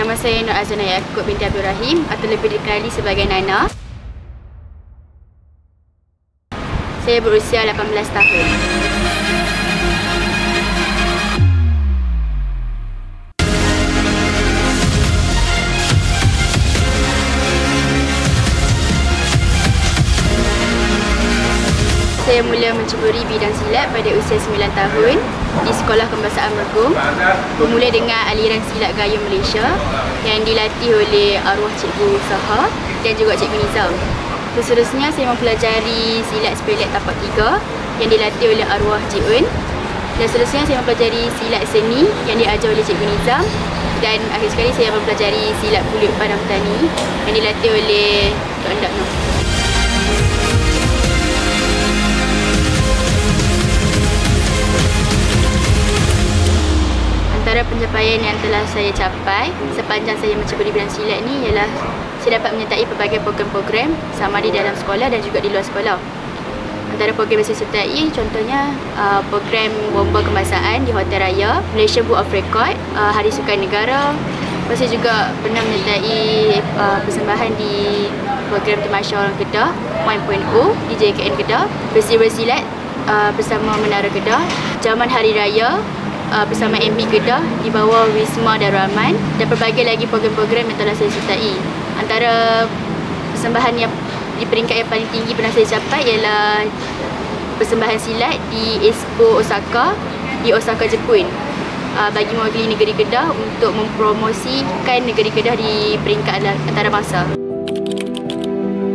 Nama saya Nur Azana Yaakob binti Abdul Rahim atau lebih dikenali sebagai Nana. Saya berusia 18 tahun. Saya mula menceburi bidang silat pada usia 9 tahun di Sekolah Kebangsaan Mergong. Bermula dengan aliran silat gayung Malaysia yang dilatih oleh arwah Cikgu Saha dan juga Cikgu Nizam. Seterusnya saya mempelajari silat sepelet tapak 3 yang dilatih oleh arwah Cik Un. Dan seterusnya saya mempelajari silat seni yang diajar oleh Cikgu Nizam. Dan akhir sekali saya mempelajari silat pulut padang petani yang dilatih oleh Tok Endak Noh. Antara pencapaian yang telah saya capai sepanjang saya menceburi bidang silat ni ialah saya dapat menyertai pelbagai program-program sama di dalam sekolah dan juga di luar sekolah. Antara program yang saya sertai contohnya program Bomba Kebangsaan di Hotel Raya, Malaysia Book of Record, Hari Sukan Negara. Saya juga pernah menyertai persembahan di program Tamasya Orang Kedah 1.0 di JKN Kedah, Festival Silat bersama Menara Kedah, Jaman Hari Raya bersama MB Kedah di bawah Wisma Darul Aman dan pelbagai lagi program-program yang telah saya sertai. Antara persembahan yang di peringkat yang paling tinggi pernah saya capai ialah persembahan silat di Expo Osaka di Osaka, Jepun, bagi mewakili negeri Kedah untuk mempromosikan negeri Kedah di peringkat antarabangsa.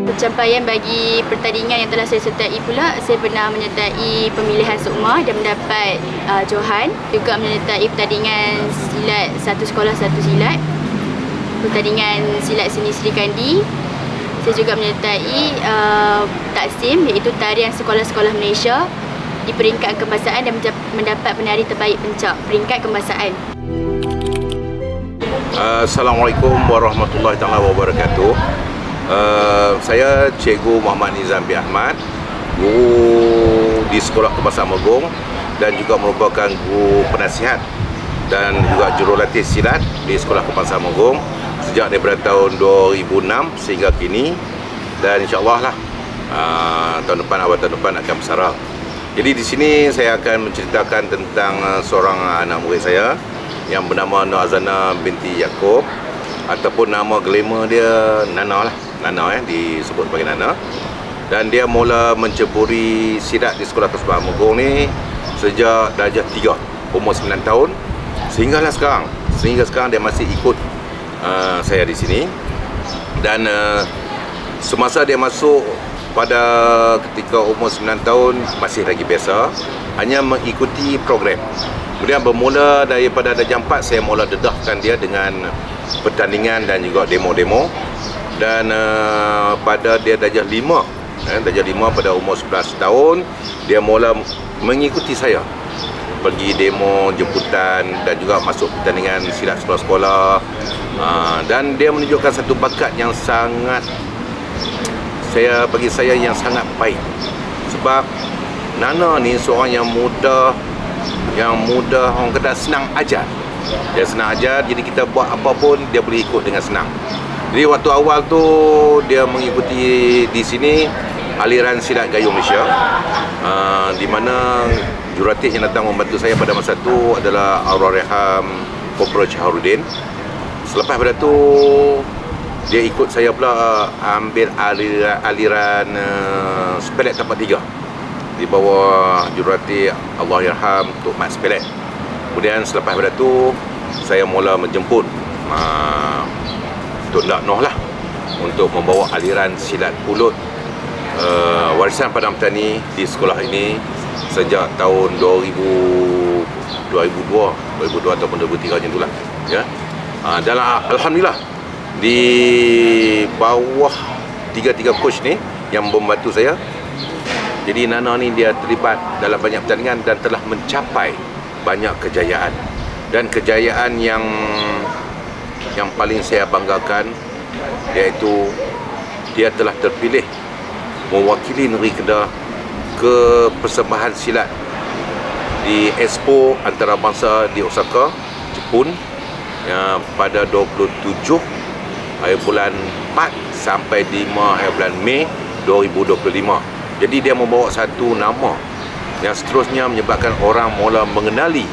Pencapaian bagi pertandingan yang telah saya sertai pula, saya pernah menyertai pemilihan sukma dan mendapat johan. Juga menyertai pertandingan silat satu sekolah satu silat, pertandingan silat seni Sri Kandi. Saya juga menyertai taksim iaitu tarian sekolah-sekolah Malaysia di peringkat kebangsaan dan mendapat penari terbaik pencak peringkat kebangsaan. Assalamualaikum warahmatullahi wabarakatuh. Saya Cikgu Muhammad Nizam bin Ahmad, guru di Sekolah Kebangsaan Mergong dan juga merupakan guru penasihat dan juga jurulatih silat di Sekolah Kebangsaan Mergong sejak daripada tahun 2006 sehingga kini, dan insya-Allah lah tahun depan akan bersara. Jadi di sini saya akan menceritakan tentang seorang anak murid saya yang bernama Nur Azana binti Yaakob, ataupun nama glamour dia Nana lah. Nana disebut sebagai Nana. Dan dia mula menceburi silat di Sekolah Kebangsaan Mergong ni sejak darjah 3, umur 9 tahun sehingga sekarang dia masih ikut saya di sini. Dan semasa dia masuk pada ketika umur 9 tahun masih lagi biasa, hanya mengikuti program. Kemudian bermula daripada darjah 4 saya mula dedahkan dia dengan pertandingan dan juga demo-demo. Dan pada dia darjah 5 pada umur 11 tahun dia mula mengikuti saya pergi demo, jemputan dan juga masuk pertandingan silat sekolah-sekolah. Dan dia menunjukkan satu bakat yang sangat bagi saya yang sangat baik. Sebab Nana ni seorang yang mudah orang kata senang ajar. Dia senang ajar, jadi kita buat apa pun dia boleh ikut dengan senang. Jadi waktu awal tu dia mengikuti di sini aliran silat gayung Malaysia, di mana jurulatih yang datang membantu saya pada masa tu adalah Allahyarham Kopral Syahrudin. Selepas pada tu dia ikut saya pula ambil aliran sepelet tapak 3 di bawah jurulatih Allahyarham Tok Mat Sepelet. Kemudian selepas pada tu saya mula menjemput Tok Endak Noh lah untuk membawa aliran silat pulut warisan padang petani di sekolah ini sejak tahun 2002 ataupun 2003 macam itulah ya. Dan alhamdulillah di bawah tiga coach ni yang membantu saya, jadi Nana ni dia terlibat dalam banyak pertandingan dan telah mencapai banyak kejayaan. Dan kejayaan yang paling saya banggakan iaitu dia telah terpilih mewakili negeri Kedah ke persembahan silat di Expo Antarabangsa di Osaka, Jepun, pada 27 hari bulan 4 sampai 5 hari bulan Mei 2025. Jadi dia membawa satu nama yang seterusnya menyebabkan orang mula mengenali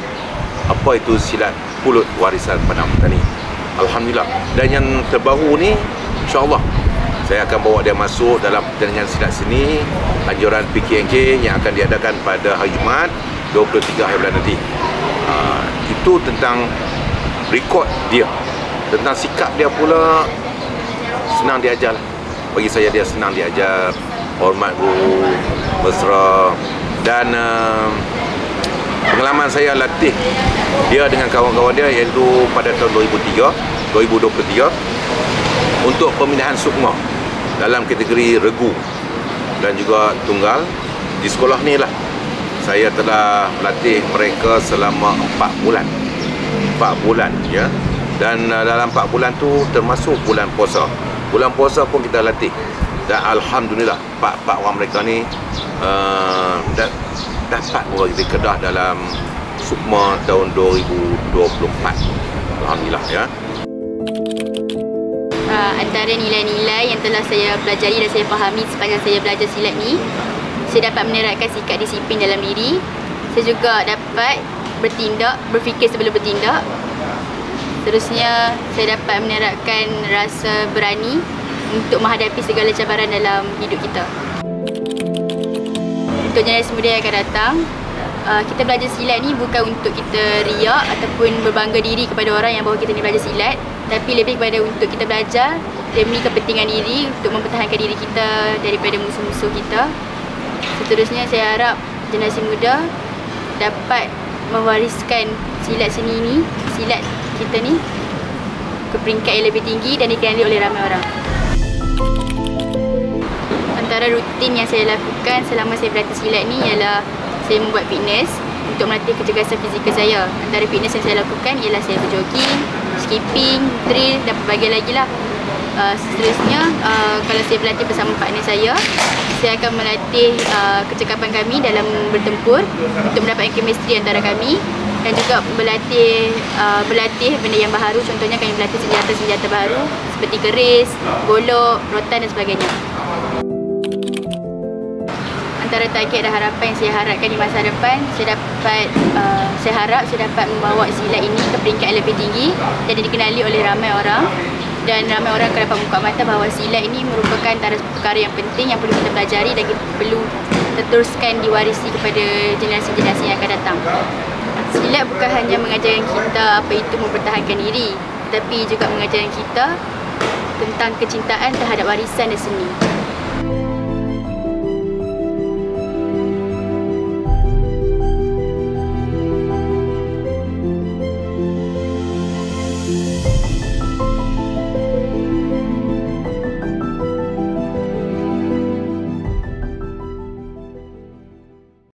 apa itu silat pulut warisan Padang Petani. Alhamdulillah. Dan yang terbaru ni, insya-Allah saya akan bawa dia masuk dalam pertandingan silat seni anjuran PKNK yang akan diadakan pada hari Jumaat 23 hari bulan nanti. Itu tentang rekod dia. Tentang sikap dia pula, senang diajar lah. Bagi saya dia senang diajar, hormat guru, mesra. Dan pengalaman saya latih dia dengan kawan-kawan dia iaitu pada tahun 2023 untuk pembinaan sukma dalam kategori regu dan juga tunggal. Di sekolah ni lah saya telah melatih mereka selama 4 bulan. 4 bulan ya. Dan dalam 4 bulan tu termasuk bulan puasa. Bulan puasa pun kita latih. Dan alhamdulillah pak-pak orang mereka ni dapat mewakili Kedah dalam sukma tahun 2024. Alhamdulillah ya. Antara nilai-nilai yang telah saya pelajari dan saya fahami sepanjang saya belajar silat ni, saya dapat menerapkan sikap disiplin dalam diri. Saya juga dapat berfikir sebelum bertindak. Seterusnya, saya dapat menerapkan rasa berani untuk menghadapi segala cabaran dalam hidup kita. Untuk generasi muda yang akan datang, kita belajar silat ni bukan untuk kita riak ataupun berbangga diri kepada orang yang bahawa kita ni belajar silat, tapi lebih kepada untuk kita belajar demi kepentingan diri, untuk mempertahankan diri kita daripada musuh-musuh kita. Seterusnya, saya harap generasi muda dapat mewariskan silat seni ni, silat kita ni ke peringkat yang lebih tinggi dan dikenali oleh ramai orang. Antara rutin yang saya lakukan selama saya berlatih silat ni ialah saya membuat fitness untuk melatih kecergasan fizikal saya. Antara fitness yang saya lakukan ialah saya berjogging, skipping, drill dan pelbagai lagi lah. Seterusnya, kalau saya berlatih bersama partner saya akan melatih kecekapan kami dalam bertempur untuk mendapatkan chemistry antara kami, dan juga berlatih benda yang baharu. Contohnya kami berlatih senjata-senjata baru seperti keris, golok, rotan dan sebagainya. Antara target dan harapan yang saya harapkan di masa depan, saya harap saya dapat membawa silat ini ke peringkat yang lebih tinggi dan dikenali oleh ramai orang, dan ramai orang akan dapat membuka mata bahawa silat ini merupakan antara perkara yang penting yang perlu kita pelajari dan kita perlu teruskan diwarisi kepada generasi-generasi yang akan datang. Silat bukan hanya mengajarkan kita apa itu mempertahankan diri, tetapi juga mengajarkan kita tentang kecintaan terhadap warisan dan seni.